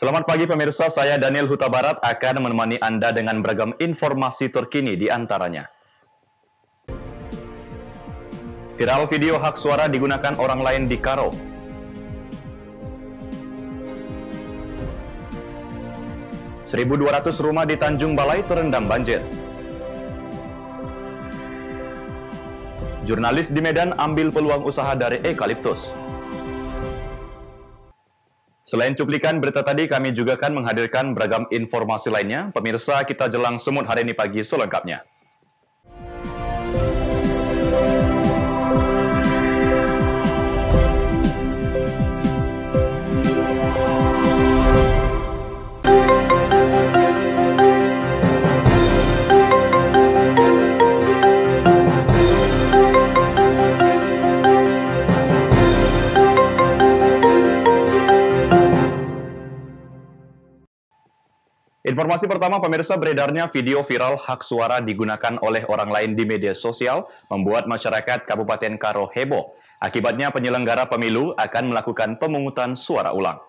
Selamat pagi pemirsa, saya Daniel Huta Barat akan menemani Anda dengan beragam informasi terkini di antaranya. Viral video hak suara digunakan orang lain di Karo. Rp1.200 rumah di Tanjung Balai terendam banjir. Jurnalis di Medan ambil peluang usaha dari eukaliptus. Selain cuplikan berita tadi, kami juga akan menghadirkan beragam informasi lainnya. Pemirsa, kita jelang semut hari ini pagi selengkapnya. Informasi pertama, pemirsa, beredarnya video viral hak suara digunakan oleh orang lain di media sosial membuat masyarakat Kabupaten Karo heboh. Akibatnya penyelenggara pemilu akan melakukan pemungutan suara ulang.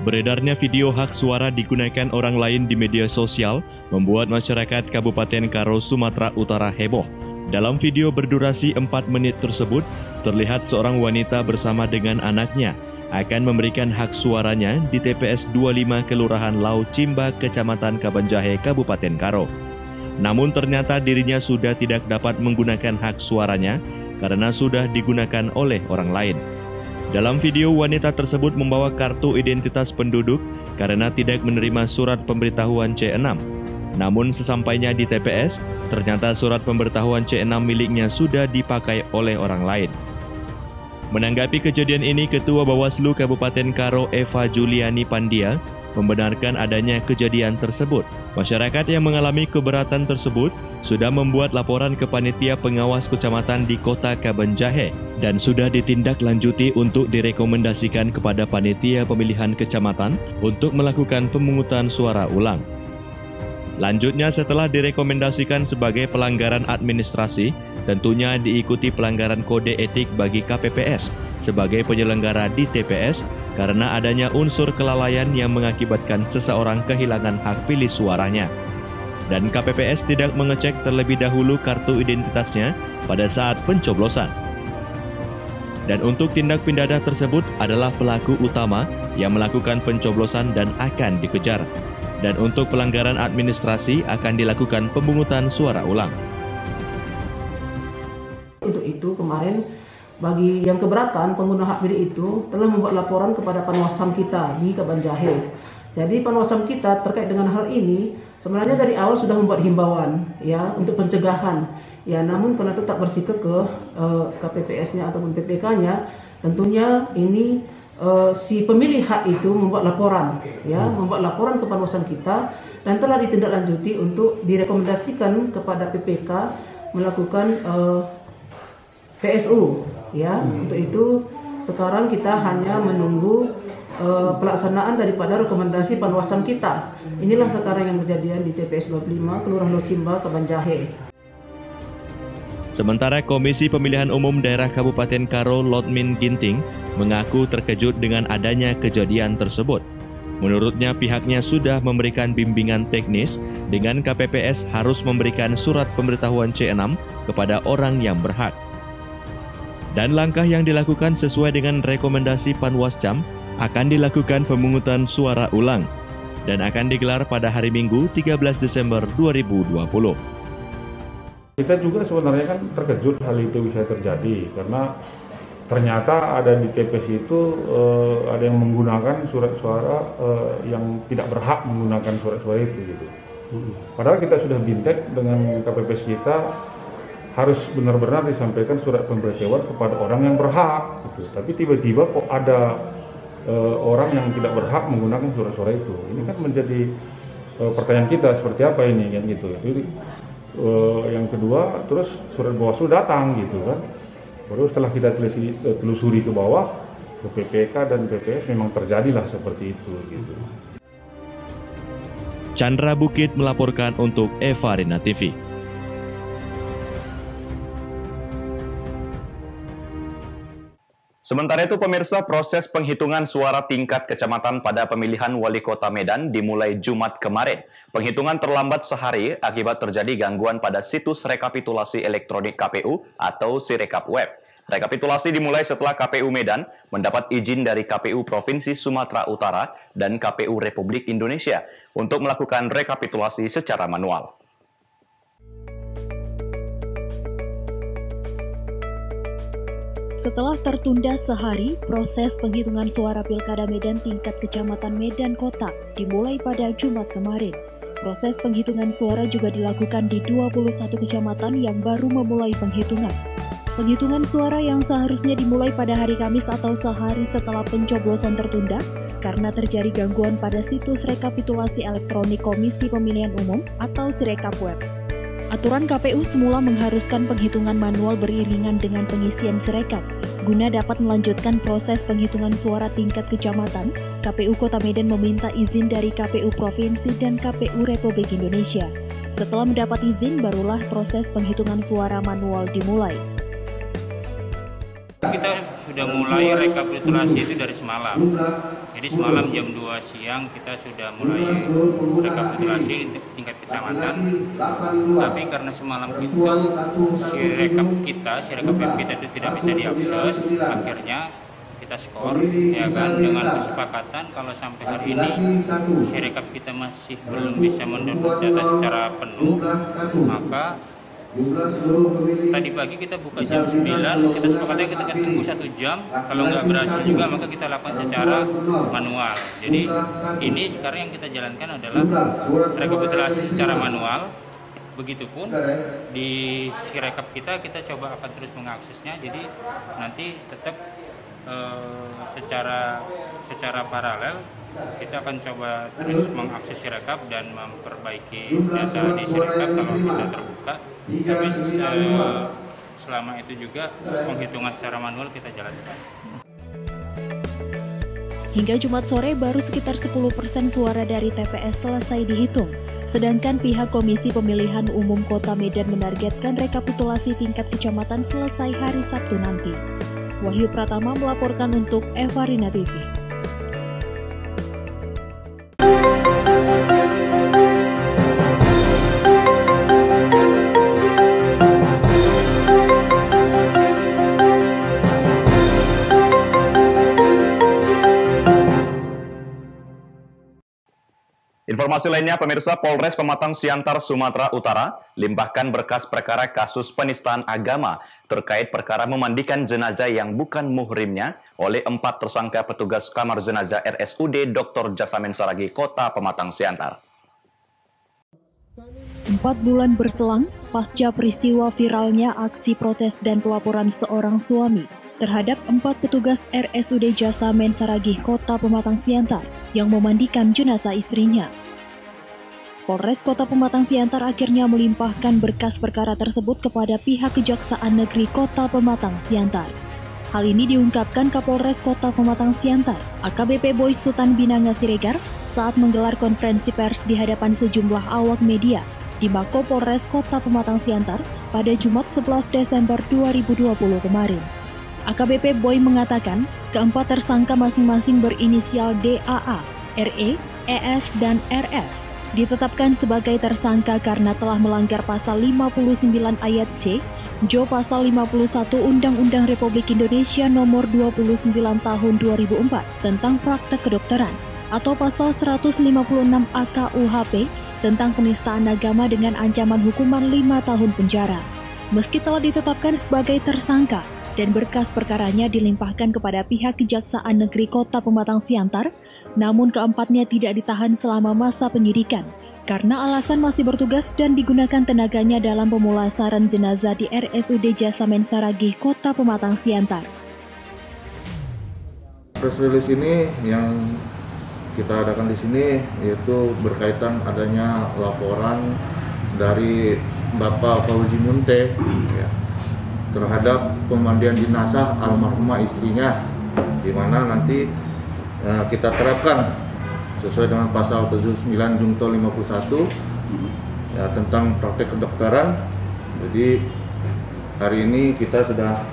Beredarnya video hak suara digunakan orang lain di media sosial membuat masyarakat Kabupaten Karo, Sumatera Utara heboh. Dalam video berdurasi 4 menit tersebut, terlihat seorang wanita bersama dengan anaknya akan memberikan hak suaranya di TPS 25 Kelurahan Lau Cimba, Kecamatan Kabanjahe, Kabupaten Karo. Namun ternyata dirinya sudah tidak dapat menggunakan hak suaranya karena sudah digunakan oleh orang lain. Dalam video, wanita tersebut membawa kartu identitas penduduk karena tidak menerima surat pemberitahuan C6. Namun sesampainya di TPS, ternyata surat pemberitahuan C6 miliknya sudah dipakai oleh orang lain. Menanggapi kejadian ini, Ketua Bawaslu Kabupaten Karo Eva Juliani Pandia membenarkan adanya kejadian tersebut. Masyarakat yang mengalami keberatan tersebut sudah membuat laporan ke Panitia Pengawas Kecamatan di Kota Kabanjahe dan sudah ditindaklanjuti untuk direkomendasikan kepada Panitia Pemilihan Kecamatan untuk melakukan pemungutan suara ulang. Lanjutnya, setelah direkomendasikan sebagai pelanggaran administrasi, tentunya diikuti pelanggaran kode etik bagi KPPS sebagai penyelenggara di TPS karena adanya unsur kelalaian yang mengakibatkan seseorang kehilangan hak pilih suaranya. Dan KPPS tidak mengecek terlebih dahulu kartu identitasnya pada saat pencoblosan. Dan untuk tindak pidana tersebut adalah pelaku utama yang melakukan pencoblosan dan akan dikejar. Dan untuk pelanggaran administrasi akan dilakukan pemungutan suara ulang. Untuk itu kemarin bagi yang keberatan pengguna hak pilih itu telah membuat laporan kepada Panwasam kita di Kabanjahe. Jadi Panwasam kita terkait dengan hal ini sebenarnya dari awal sudah membuat himbauan ya untuk pencegahan. Ya, namun karena tetap bersikukuh KPPS-nya ataupun PPK-nya, tentunya ini si pemilih hak itu membuat laporan ke Panwasam kita dan telah ditindaklanjuti untuk direkomendasikan kepada PPK melakukan PSU ya. Untuk itu sekarang kita hanya menunggu pelaksanaan daripada rekomendasi Panwasam kita. Inilah sekarang yang kejadian di TPS 25 Kelurahan Lau Cimba, Kabanjahe. Sementara Komisi Pemilihan Umum Daerah Kabupaten Karo Lotmin Ginting mengaku terkejut dengan adanya kejadian tersebut. Menurutnya pihaknya sudah memberikan bimbingan teknis dengan KPPS harus memberikan surat pemberitahuan C6 kepada orang yang berhak. Dan langkah yang dilakukan sesuai dengan rekomendasi Panwascam akan dilakukan pemungutan suara ulang dan akan digelar pada hari Minggu 13 Desember 2020. Kita juga sebenarnya kan terkejut hal itu bisa terjadi karena ternyata ada di TPS itu ada yang menggunakan surat suara yang tidak berhak menggunakan surat suara itu gitu. Padahal kita sudah bintek dengan KPPS kita harus benar-benar disampaikan surat pemberitahuan kepada orang yang berhak gitu. Tapi tiba-tiba kok ada orang yang tidak berhak menggunakan surat suara itu. Ini kan menjadi pertanyaan kita seperti apa ini kan gitu. Jadi, yang kedua, terus surat Bawaslu datang gitu kan. Baru setelah kita telusuri ke bawah, ke PPK dan PPS memang terjadilah seperti itu gitu. Chandra Bukit melaporkan untuk Eva Rina TV. Sementara itu pemirsa, proses penghitungan suara tingkat kecamatan pada pemilihan wali kota Medan dimulai Jumat kemarin. Penghitungan terlambat sehari akibat terjadi gangguan pada situs rekapitulasi elektronik KPU atau Sirekap Web. Rekapitulasi dimulai setelah KPU Medan mendapat izin dari KPU Provinsi Sumatera Utara dan KPU Republik Indonesia untuk melakukan rekapitulasi secara manual. Setelah tertunda sehari, proses penghitungan suara Pilkada Medan tingkat Kecamatan Medan Kota dimulai pada Jumat kemarin. Proses penghitungan suara juga dilakukan di 21 kecamatan yang baru memulai penghitungan. Penghitungan suara yang seharusnya dimulai pada hari Kamis atau sehari setelah pencoblosan tertunda karena terjadi gangguan pada situs rekapitulasi elektronik Komisi Pemilihan Umum atau Sirekap Web. Aturan KPU semula mengharuskan penghitungan manual beriringan dengan pengisian Sirekap. Guna dapat melanjutkan proses penghitungan suara tingkat kecamatan, KPU Kota Medan meminta izin dari KPU Provinsi dan KPU Republik Indonesia. Setelah mendapat izin, barulah proses penghitungan suara manual dimulai. Kita sudah mulai rekapitulasi itu dari semalam. Jadi semalam jam 2 siang kita sudah mulai rekapitulasi tingkat kecamatan. Tapi karena semalam itu Sirekap web kita itu tidak bisa diakses, akhirnya kita skor ya kan dengan kesepakatan kalau sampai hari ini Sirekap kita masih belum bisa mendownload data secara penuh, maka tadi pagi kita buka jam 9, kita sepakatnya kita akan tunggu 1 jam, kalau nggak berhasil juga maka kita lakukan secara manual. Jadi ini sekarang yang kita jalankan adalah rekapitulasi secara manual. Begitupun di Sirekap kita coba akan terus mengaksesnya, jadi nanti tetap secara paralel kita akan coba terus mengakses Sirekap dan memperbaiki data di Sirekap kalau bisa terbuka. Tapi selama itu juga penghitungan secara manual kita jalankan. Hingga Jumat sore baru sekitar 10% suara dari TPS selesai dihitung. Sedangkan pihak Komisi Pemilihan Umum Kota Medan menargetkan rekapitulasi tingkat kecamatan selesai hari Sabtu nanti. Wahyu Pratama melaporkan untuk Evarina TV. Informasi lainnya, pemirsa, Polres Pematang Siantar, Sumatera Utara limpahkan berkas perkara kasus penistaan agama terkait perkara memandikan jenazah yang bukan muhrimnya oleh 4 tersangka petugas kamar jenazah RSUD Dr. Jasamen Saragih, Kota Pematang Siantar. 4 bulan berselang pasca peristiwa viralnya aksi protes dan pelaporan seorang suami terhadap 4 petugas RSUD Jasamen Saragih, Kota Pematang Siantar yang memandikan jenazah istrinya. Polres Kota Pematang Siantar akhirnya melimpahkan berkas perkara tersebut kepada pihak Kejaksaan Negeri Kota Pematang Siantar. Hal ini diungkapkan Kapolres Kota Pematang Siantar, AKBP Boy Sutan Binanga Siregar, saat menggelar konferensi pers di hadapan sejumlah awak media di Mako Polres Kota Pematang Siantar pada Jumat 11 Desember 2020 kemarin. AKBP Boy mengatakan, keempat tersangka masing-masing berinisial DAA, RE, ES, dan RS ditetapkan sebagai tersangka karena telah melanggar pasal 59 ayat C, Jo pasal 51 Undang-Undang Republik Indonesia nomor 29 tahun 2004 tentang praktek kedokteran, atau pasal 156 AKUHP tentang penistaan agama dengan ancaman hukuman 5 tahun penjara. Meski telah ditetapkan sebagai tersangka, dan berkas perkaranya dilimpahkan kepada pihak Kejaksaan Negeri Kota Pematang Siantar, namun keempatnya tidak ditahan selama masa penyidikan karena alasan masih bertugas dan digunakan tenaganya dalam pemulasaran jenazah di RSUD Jasamen Saragih, Kota Pematang Siantar. Press release ini yang kita adakan di sini yaitu berkaitan adanya laporan dari Bapak Fauzi Munte ya, terhadap pemandian jenazah almarhumah istrinya, di mana nanti kita terapkan sesuai dengan pasal 79 Junto 51 ya, tentang praktek kedokteran. Jadi hari ini kita sudah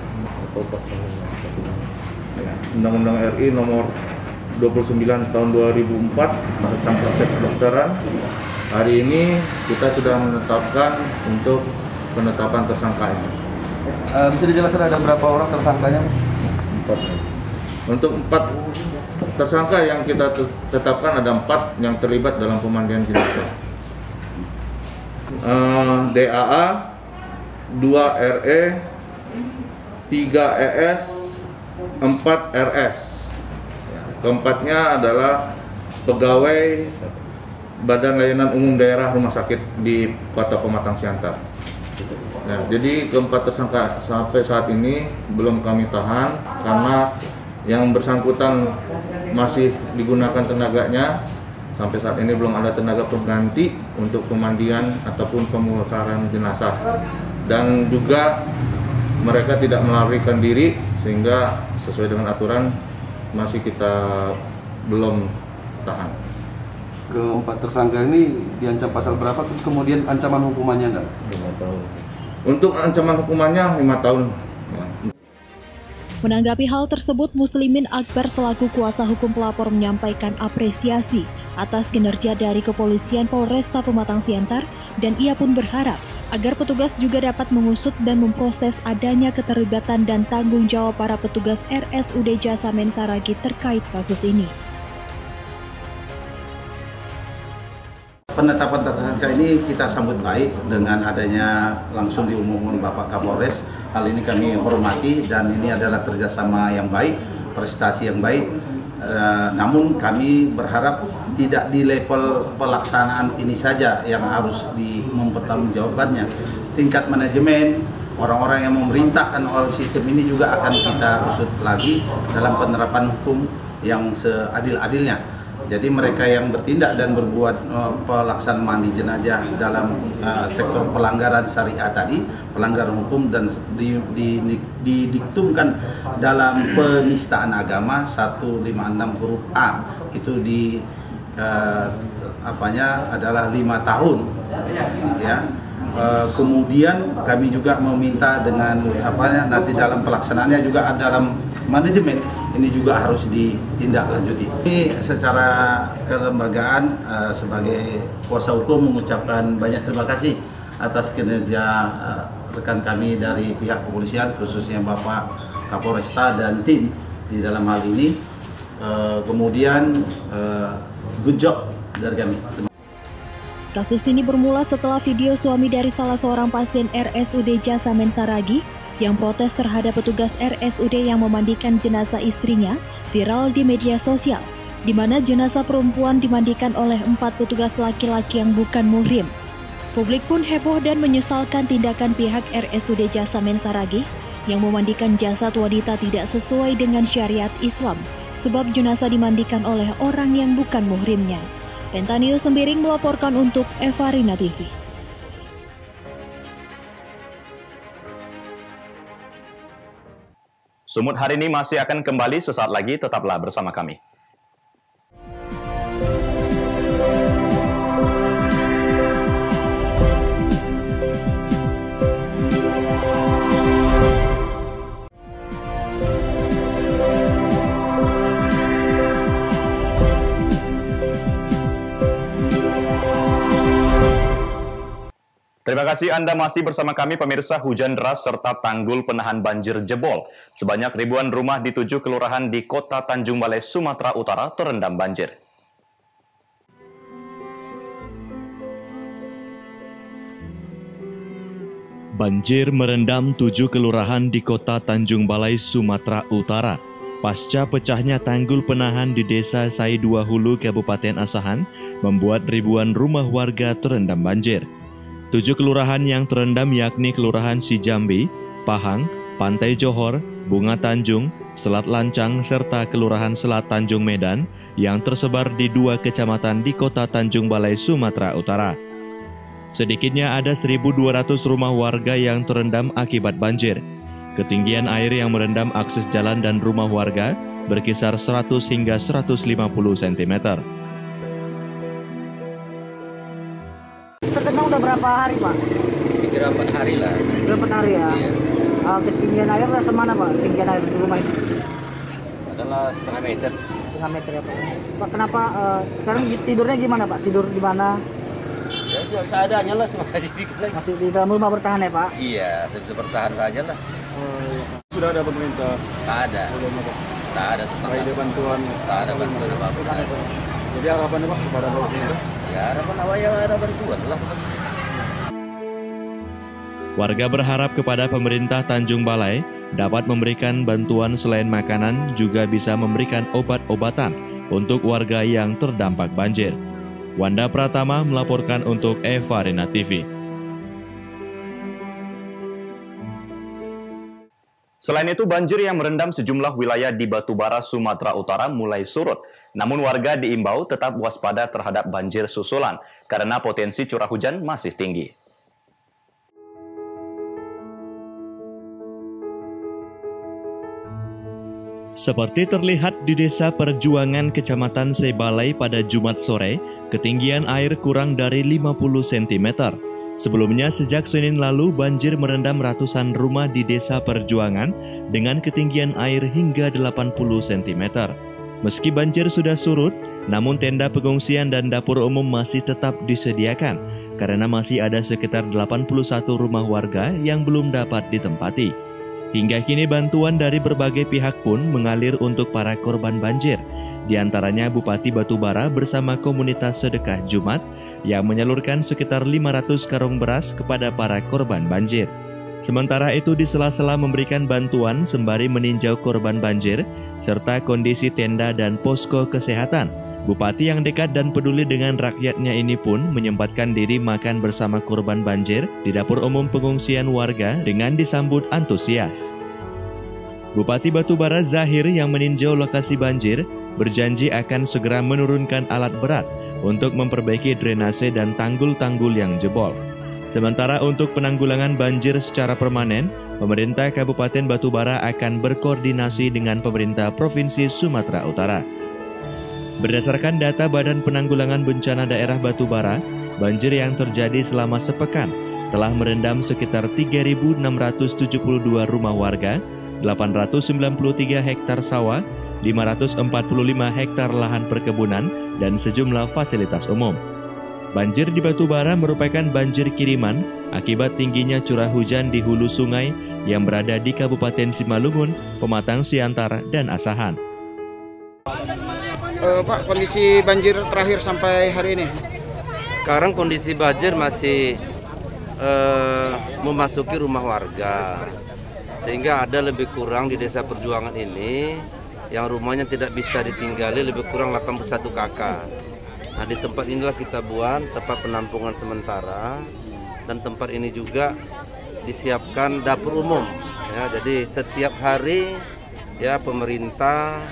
Undang-Undang RI nomor 29 tahun 2004 tentang praktek kedokteran. Hari ini kita sudah menetapkan untuk penetapan tersangkanya. Bisa dijelaskan ada berapa orang tersangkanya? 4. Untuk 4 tersangka yang kita tetapkan, ada 4 yang terlibat dalam pemandian jenazah. DAA, 2 RE, 3 ES, 4 RS. Keempatnya adalah pegawai Badan Layanan Umum Daerah Rumah Sakit di Kota Pematang Siantar. Nah, jadi keempat tersangka sampai saat ini belum kami tahan karena yang bersangkutan masih digunakan tenaganya. Sampai saat ini belum ada tenaga pengganti untuk pemandian ataupun pemulasaran jenazah. Dan juga mereka tidak melarikan diri, sehingga sesuai dengan aturan masih kita belum tahan. Keempat tersangka ini diancam pasal berapa? Kemudian ancaman hukumannya enggak? 5 tahun. Untuk ancaman hukumannya 5 tahun. Menanggapi hal tersebut, Muslimin Akbar selaku kuasa hukum pelapor menyampaikan apresiasi atas kinerja dari Kepolisian Polresta Pematang Siantar, dan ia pun berharap agar petugas juga dapat mengusut dan memproses adanya keterlibatan dan tanggung jawab para petugas RSUD Jasa Mensaragi terkait kasus ini. Penetapan tersangka ini kita sambut baik dengan adanya langsung diumumkan Bapak Kapolres. Hal ini kami hormati dan ini adalah kerjasama yang baik, prestasi yang baik. Namun kami berharap tidak di level pelaksanaan ini saja yang harus mempertanggungjawabkannya. Tingkat manajemen, orang-orang yang memerintahkan oleh sistem ini juga akan kita usut lagi dalam penerapan hukum yang seadil-adilnya. Jadi mereka yang bertindak dan berbuat pelaksanaan mandi jenazah dalam sektor pelanggaran syariah tadi, pelanggaran hukum dan didiktumkan dalam penistaan agama 156 huruf A, itu adalah 5 tahun. Ya. Kemudian kami juga meminta dengan nanti dalam pelaksanaannya juga dalam manajemen ini juga harus ditindaklanjuti. Ini secara kelembagaan sebagai kuasa hukum mengucapkan banyak terima kasih atas kinerja rekan kami dari pihak kepolisian, khususnya Bapak Kapolresta dan tim di dalam hal ini. Kemudian good job dari kami. Kasus ini bermula setelah video suami dari salah seorang pasien RSUD Jasa Mensaragi yang protes terhadap petugas RSUD yang memandikan jenazah istrinya viral di media sosial, di mana jenazah perempuan dimandikan oleh 4 petugas laki-laki yang bukan muhrim. Publik pun heboh dan menyesalkan tindakan pihak RSUD Jasa Mensaragi yang memandikan jasad wanita tidak sesuai dengan syariat Islam, sebab jenazah dimandikan oleh orang yang bukan muhrimnya. Pentanews Sembiring melaporkan untuk Evarina TV. Sumut hari ini masih akan kembali sesaat lagi, tetaplah bersama kami. Terima kasih Anda masih bersama kami pemirsa. Hujan deras serta tanggul penahan banjir jebol. Sebanyak ribuan rumah di 7 kelurahan di Kota Tanjung Balai, Sumatera Utara terendam banjir. Banjir merendam 7 kelurahan di Kota Tanjung Balai, Sumatera Utara. Pasca pecahnya tanggul penahan di Desa Saidua Hulu, Kabupaten Asahan, membuat ribuan rumah warga terendam banjir. 7 kelurahan yang terendam yakni Kelurahan Sijambi, Pahang, Pantai Johor, Bunga Tanjung, Selat Lancang, serta Kelurahan Selat Tanjung Medan yang tersebar di 2 kecamatan di Kota Tanjung Balai, Sumatera Utara. Sedikitnya ada 1.200 rumah warga yang terendam akibat banjir. Ketinggian air yang merendam akses jalan dan rumah warga berkisar 100 hingga 150 cm. Terkena udah berapa hari, Pak? 3-4 hari lah. 3-4 hari ya? Iya. Ketinggian air semana, Pak? Ketinggian air di rumah itu? Adalah setengah meter. Setengah meter ya Pak. Pak, kenapa sekarang tidurnya gimana Pak? Tidur di mana? Ya seadanya lah, cuma dibikin lagi. Masih di dalam rumah bertahan ya Pak? Iya, bisa bertahan saja lah. Sudah ada pemerintah? Tak ada. Tak ada tentang ada bantuan? Tak ada bantuan apa-apa. Jadi harapannya Pak kepada pemerintah? Ya harapan awal yang ada bantuan lah. Warga berharap kepada pemerintah Tanjung Balai dapat memberikan bantuan selain makanan, juga bisa memberikan obat-obatan untuk warga yang terdampak banjir. Wanda Pratama melaporkan untuk Eva Arena TV. Selain itu, banjir yang merendam sejumlah wilayah di Batubara, Sumatera Utara mulai surut. Namun warga diimbau tetap waspada terhadap banjir susulan karena potensi curah hujan masih tinggi. Seperti terlihat di Desa Perjuangan, Kecamatan Sebalai pada Jumat sore, ketinggian air kurang dari 50 cm. Sebelumnya, sejak Senin lalu, banjir merendam ratusan rumah di Desa Perjuangan dengan ketinggian air hingga 80 cm. Meski banjir sudah surut, namun tenda pengungsian dan dapur umum masih tetap disediakan karena masih ada sekitar 81 rumah warga yang belum dapat ditempati. Hingga kini bantuan dari berbagai pihak pun mengalir untuk para korban banjir. Di antaranya Bupati Batubara bersama komunitas sedekah Jumat yang menyalurkan sekitar 500 karung beras kepada para korban banjir. Sementara itu di sela-sela memberikan bantuan sembari meninjau korban banjir serta kondisi tenda dan posko kesehatan, Bupati yang dekat dan peduli dengan rakyatnya ini pun menyempatkan diri makan bersama korban banjir di dapur umum pengungsian warga dengan disambut antusias. Bupati Batubara Zahir yang meninjau lokasi banjir berjanji akan segera menurunkan alat berat untuk memperbaiki drainase dan tanggul-tanggul yang jebol. Sementara untuk penanggulangan banjir secara permanen, pemerintah Kabupaten Batubara akan berkoordinasi dengan pemerintah Provinsi Sumatera Utara. Berdasarkan data Badan Penanggulangan Bencana Daerah Batubara, banjir yang terjadi selama sepekan telah merendam sekitar 3.672 rumah warga, 893 hektar sawah, 545 hektar lahan perkebunan, dan sejumlah fasilitas umum. Banjir di Batubara merupakan banjir kiriman akibat tingginya curah hujan di hulu sungai yang berada di Kabupaten Simalungun, Pematang Siantar, dan Asahan. Pak, kondisi banjir terakhir sampai hari ini? Sekarang kondisi banjir masih memasuki rumah warga, sehingga ada lebih kurang di Desa Perjuangan ini yang rumahnya tidak bisa ditinggali lebih kurang 81 kakak. Nah, di tempat inilah kita buat tempat penampungan sementara, dan tempat ini juga disiapkan dapur umum. Ya, jadi setiap hari ya pemerintah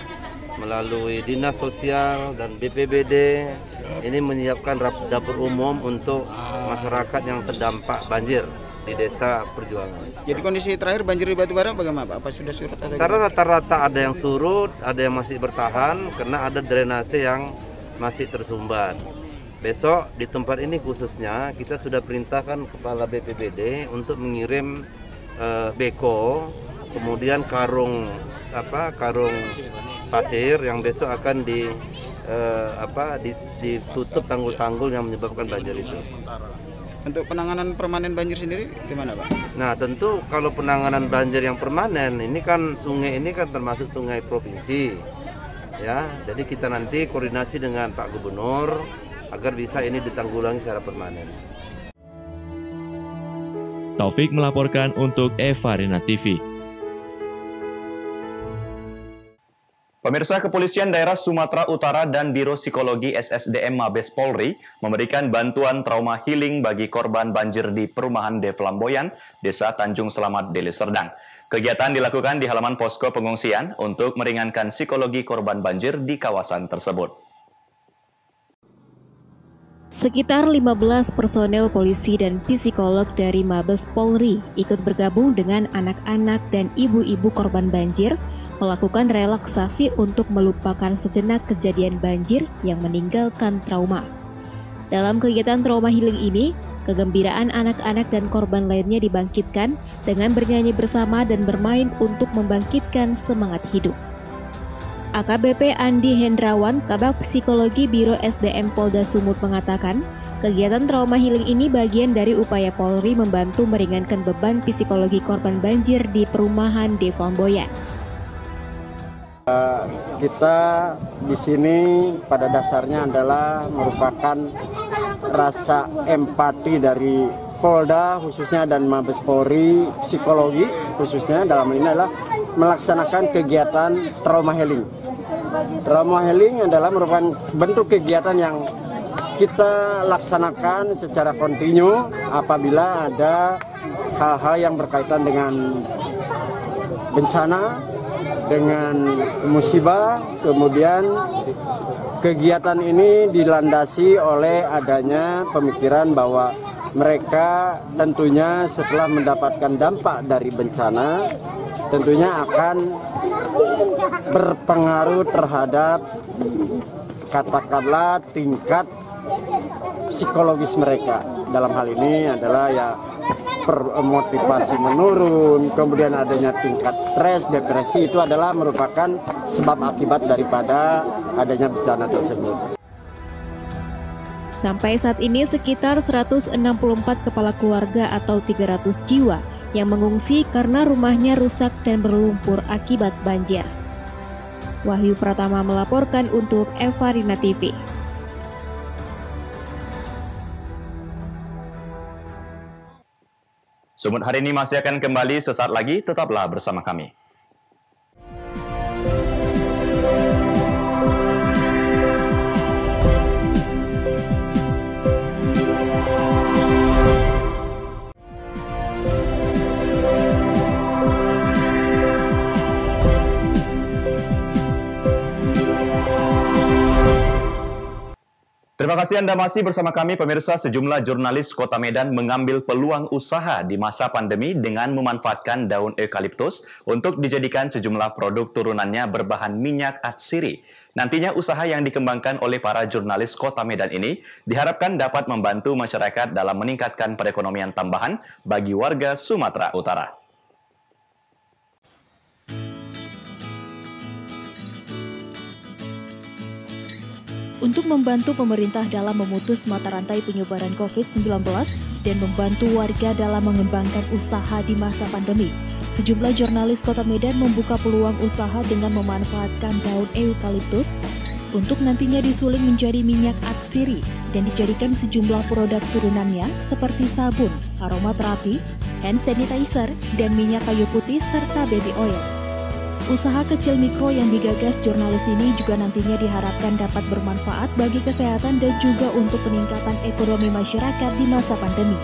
melalui Dinas Sosial dan BPBD ini menyiapkan dapur umum untuk masyarakat yang terdampak banjir di Desa Perjuangan. Jadi kondisi terakhir banjir di Batubara bagaimana Pak? Apa sudah surut? Secara rata-rata ada yang surut, ada yang masih bertahan karena ada drainase yang masih tersumbat. Besok di tempat ini khususnya kita sudah perintahkan Kepala BPBD untuk mengirim beko, kemudian karung pasir yang besok akan ditutup tanggul-tanggul yang menyebabkan banjir itu. Untuk penanganan permanen banjir sendiri gimana Pak? Nah tentu kalau penanganan banjir yang permanen ini kan sungai ini kan termasuk sungai provinsi, ya. Jadi kita nanti koordinasi dengan Pak Gubernur agar bisa ini ditanggulangi secara permanen. Taufik melaporkan untuk Eva Arena TV. Pemirsa, Kepolisian Daerah Sumatera Utara dan Biro Psikologi SSDM Mabes Polri memberikan bantuan trauma healing bagi korban banjir di Perumahan De Flamboyan, Desa Tanjung Selamat, Deli Serdang. Kegiatan dilakukan di halaman posko pengungsian untuk meringankan psikologi korban banjir di kawasan tersebut. Sekitar 15 personel polisi dan psikolog dari Mabes Polri ikut bergabung dengan anak-anak dan ibu-ibu korban banjir melakukan relaksasi untuk melupakan sejenak kejadian banjir yang meninggalkan trauma. Dalam kegiatan trauma healing ini, kegembiraan anak-anak dan korban lainnya dibangkitkan dengan bernyanyi bersama dan bermain untuk membangkitkan semangat hidup. AKBP Andi Hendrawan, Kabak Psikologi Biro SDM Polda Sumut mengatakan, kegiatan trauma healing ini bagian dari upaya Polri membantu meringankan beban psikologi korban banjir di perumahan di Flamboyan. Kita di sini pada dasarnya adalah merupakan rasa empati dari Polda khususnya dan Mabes Polri psikologi khususnya dalam ini adalah melaksanakan kegiatan trauma healing. Trauma healing adalah merupakan bentuk kegiatan yang kita laksanakan secara kontinu apabila ada hal-hal yang berkaitan dengan bencana, dengan musibah. Kemudian kegiatan ini dilandasi oleh adanya pemikiran bahwa mereka tentunya setelah mendapatkan dampak dari bencana tentunya akan berpengaruh terhadap katakanlah tingkat psikologis mereka. Dalam hal ini adalah ya motivasi menurun, kemudian adanya tingkat stres, depresi, itu adalah merupakan sebab akibat daripada adanya bencana tersebut. Sampai saat ini sekitar 164 kepala keluarga atau 300 jiwa yang mengungsi karena rumahnya rusak dan berlumpur akibat banjir. Wahyu Pratama melaporkan untuk Evarina TV. Sumut hari ini masih akan kembali sesaat lagi, tetaplah bersama kami. Terima kasih Anda masih bersama kami, pemirsa. Sejumlah jurnalis Kota Medan mengambil peluang usaha di masa pandemi dengan memanfaatkan daun eukaliptus untuk dijadikan sejumlah produk turunannya berbahan minyak atsiri. Nantinya usaha yang dikembangkan oleh para jurnalis Kota Medan ini diharapkan dapat membantu masyarakat dalam meningkatkan perekonomian tambahan bagi warga Sumatera Utara. Untuk membantu pemerintah dalam memutus mata rantai penyebaran COVID-19 dan membantu warga dalam mengembangkan usaha di masa pandemi, sejumlah jurnalis Kota Medan membuka peluang usaha dengan memanfaatkan daun eukaliptus untuk nantinya disuling menjadi minyak atsiri dan dijadikan sejumlah produk turunannya seperti sabun, aromaterapi, hand sanitizer, dan minyak kayu putih serta baby oil. Usaha kecil mikro yang digagas jurnalis ini juga nantinya diharapkan dapat bermanfaat bagi kesehatan dan juga untuk peningkatan ekonomi masyarakat di masa pandemi.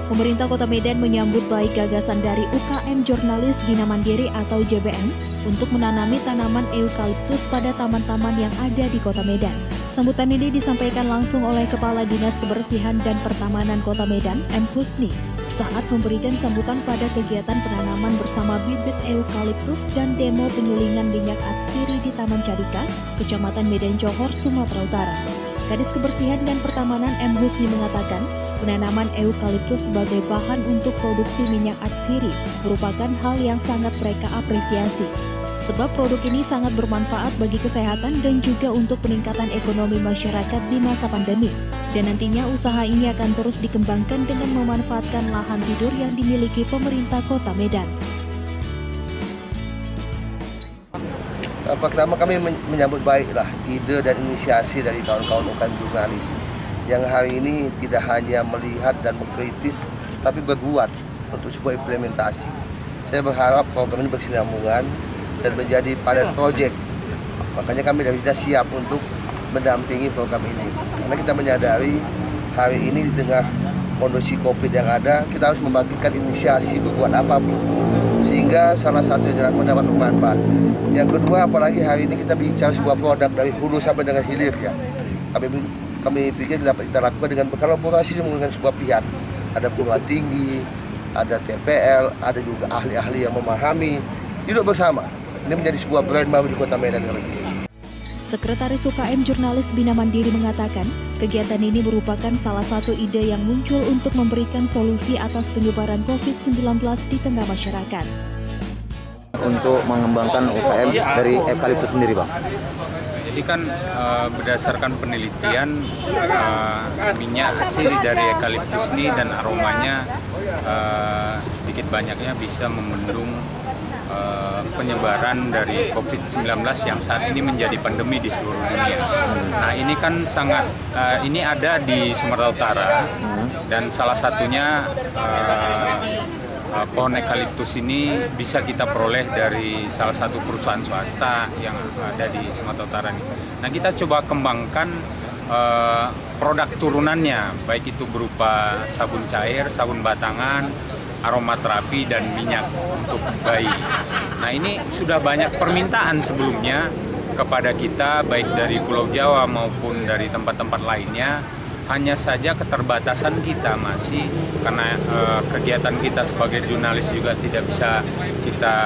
Pemerintah Kota Medan menyambut baik gagasan dari UKM Jurnalis Bina Mandiri atau JBM untuk menanami tanaman eukaliptus pada taman-taman yang ada di Kota Medan. Sambutan ini disampaikan langsung oleh Kepala Dinas Kebersihan dan Pertamanan Kota Medan, M. Husni, saat memberikan sambutan pada kegiatan penanaman bersama bibit eukaliptus dan demo penyulingan minyak atsiri di Taman Carika, Kecamatan Medan Johor, Sumatera Utara. Kadis Kebersihan dan Pertamanan M. Husni mengatakan, penanaman eukaliptus sebagai bahan untuk produksi minyak atsiri merupakan hal yang sangat mereka apresiasi. Sebab produk ini sangat bermanfaat bagi kesehatan dan juga untuk peningkatan ekonomi masyarakat di masa pandemi. Dan nantinya usaha ini akan terus dikembangkan dengan memanfaatkan lahan tidur yang dimiliki pemerintah Kota Medan. Pertama kami menyambut baiklah ide dan inisiasi dari kawan-kawan UKM jurnalis yang hari ini tidak hanya melihat dan mengkritis, tapi berbuat untuk sebuah implementasi. Saya berharap program ini berkesinambungan dan menjadi pilot project. Makanya kami dari Dinas siap untuk mendampingi program ini. Karena kita menyadari hari ini di tengah kondisi COVID yang ada, kita harus membangkitkan inisiasi berbuat apapun. Sehingga salah satu yang mendapat bermanfaat. Yang kedua, apalagi hari ini kita bicara sebuah produk dari hulu sampai dengan hilir ya. Kami pikir dapat kita lakukan dengan berkolaborasi dengan sebuah pihak. Ada perguruan tinggi, ada TPL, ada juga ahli-ahli yang memahami. Duduk bersama. Ini menjadi sebuah brand baru di Kota Medan. Sekretaris UKM Jurnalis Bina Mandiri mengatakan, kegiatan ini merupakan salah satu ide yang muncul untuk memberikan solusi atas penyebaran COVID-19 di tengah masyarakat. untuk mengembangkan UKM dari eukaliptus sendiri, Bang? Jadi kan berdasarkan penelitian minyak asli dari eukaliptus ini dan aromanya sedikit banyaknya bisa membendung penyebaran dari COVID-19 yang saat ini menjadi pandemi di seluruh dunia. Nah ini kan ini ada di Sumatera Utara dan salah satunya pohon eukaliptus ini bisa kita peroleh dari salah satu perusahaan swasta yang ada di Sumatera Utara ini. Nah kita coba kembangkan produk turunannya, baik itu berupa sabun cair, sabun batangan, aromaterapi, dan minyak untuk bayi. Nah ini sudah banyak permintaan sebelumnya kepada kita, baik dari Pulau Jawa maupun dari tempat-tempat lainnya. Hanya saja keterbatasan kita masih karena kegiatan kita sebagai jurnalis juga tidak bisa kita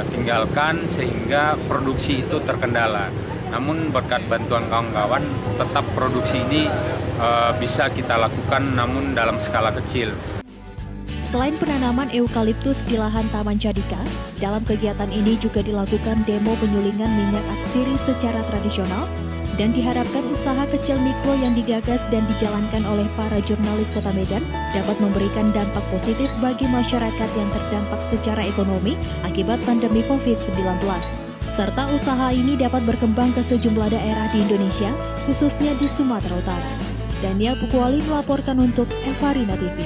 tinggalkan sehingga produksi itu terkendala. Namun berkat bantuan kawan-kawan tetap produksi ini bisa kita lakukan namun dalam skala kecil. Selain penanaman eukaliptus di lahan Taman Cadika, dalam kegiatan ini juga dilakukan demo penyulingan minyak atsiri secara tradisional dan diharapkan usaha kecil mikro yang digagas dan dijalankan oleh para jurnalis Kota Medan dapat memberikan dampak positif bagi masyarakat yang terdampak secara ekonomi akibat pandemi COVID-19. Serta usaha ini dapat berkembang ke sejumlah daerah di Indonesia, khususnya di Sumatera Utara. Daniel Pukuali melaporkan untuk Evarina TV.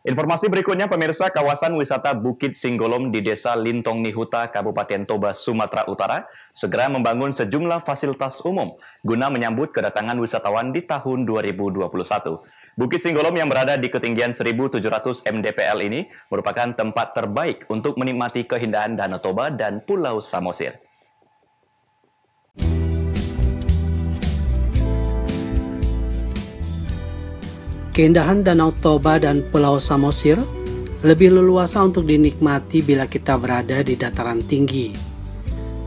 Informasi berikutnya, pemirsa, kawasan wisata Bukit Singgolom di Desa Lintong Nihuta, Kabupaten Toba, Sumatera Utara, segera membangun sejumlah fasilitas umum guna menyambut kedatangan wisatawan di tahun 2021. Bukit Singgolom yang berada di ketinggian 1.700 mdpl ini merupakan tempat terbaik untuk menikmati keindahan Danau Toba dan Pulau Samosir. Keindahan Danau Toba dan Pulau Samosir lebih leluasa untuk dinikmati bila kita berada di dataran tinggi.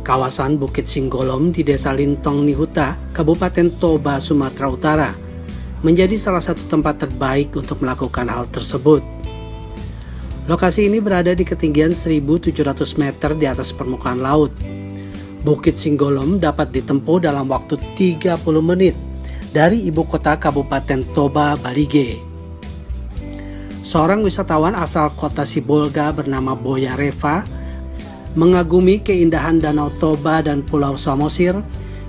Kawasan Bukit Singgolom di Desa Lintong Nihuta, Kabupaten Toba, Sumatera Utara, menjadi salah satu tempat terbaik untuk melakukan hal tersebut. Lokasi ini berada di ketinggian 1.700 meter di atas permukaan laut. Bukit Singgolom dapat ditempuh dalam waktu 30 menit dari ibu kota Kabupaten Toba, Balige. Seorang wisatawan asal kota Sibolga bernama Boya Reva mengagumi keindahan Danau Toba dan Pulau Samosir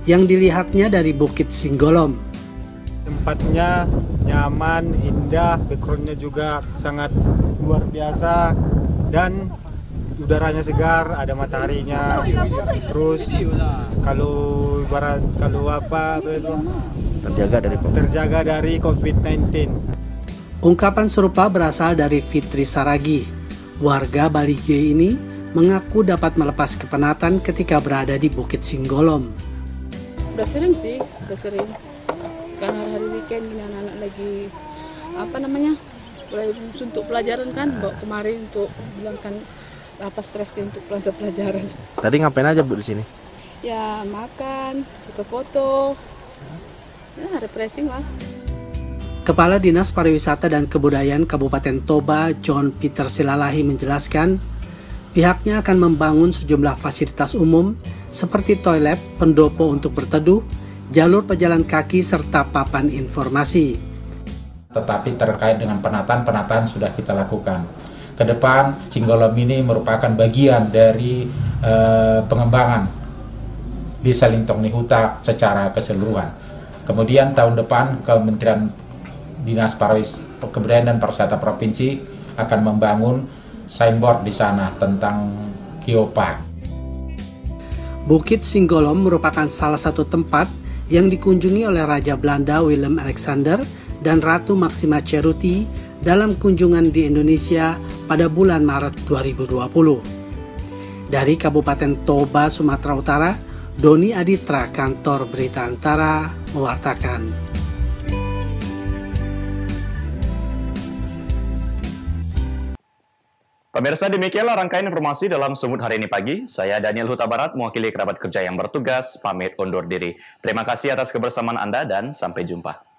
yang dilihatnya dari Bukit Singgolom. Tempatnya nyaman, indah, backgroundnya juga sangat luar biasa dan udaranya segar, ada mataharinya. Terus kalau terjaga dari COVID-19. Ungkapan serupa berasal dari Fitri Saragi. Warga Balige ini mengaku dapat melepas kepenatan ketika berada di Bukit Singgolom. Udah sering sih, udah sering. Kan hari-hari weekend gini anak-anak lagi mulai untuk pelajaran kan, bawa kemarin untuk bilangkan stresnya untuk pelajaran. Tadi ngapain aja Bu di sini? Ya makan, foto-foto, ya refreshing lah. Kepala Dinas Pariwisata dan Kebudayaan Kabupaten Toba, John Peter Silalahi menjelaskan, pihaknya akan membangun sejumlah fasilitas umum seperti toilet, pendopo untuk berteduh, jalur pejalan kaki, serta papan informasi. Tetapi terkait dengan penataan sudah kita lakukan. Ke depan, Singgolom ini merupakan bagian dari pengembangan Desa Lintong Nihuta secara keseluruhan. Kemudian tahun depan Kementerian Dinas Kebudayaan dan Pariwisata Provinsi akan membangun signboard di sana tentang geopark. Bukit Singgolom merupakan salah satu tempat yang dikunjungi oleh Raja Belanda Willem Alexander dan Ratu Maxima Ceruti dalam kunjungan di Indonesia pada bulan Maret 2020. Dari Kabupaten Toba, Sumatera Utara, Doni Aditra, Kantor Berita Antara, mewartakan. Pemirsa, demikianlah rangkaian informasi dalam Sumut hari ini pagi. Saya Daniel Huta Barat, mewakili kerabat kerja yang bertugas, pamit undur diri. Terima kasih atas kebersamaan Anda dan sampai jumpa.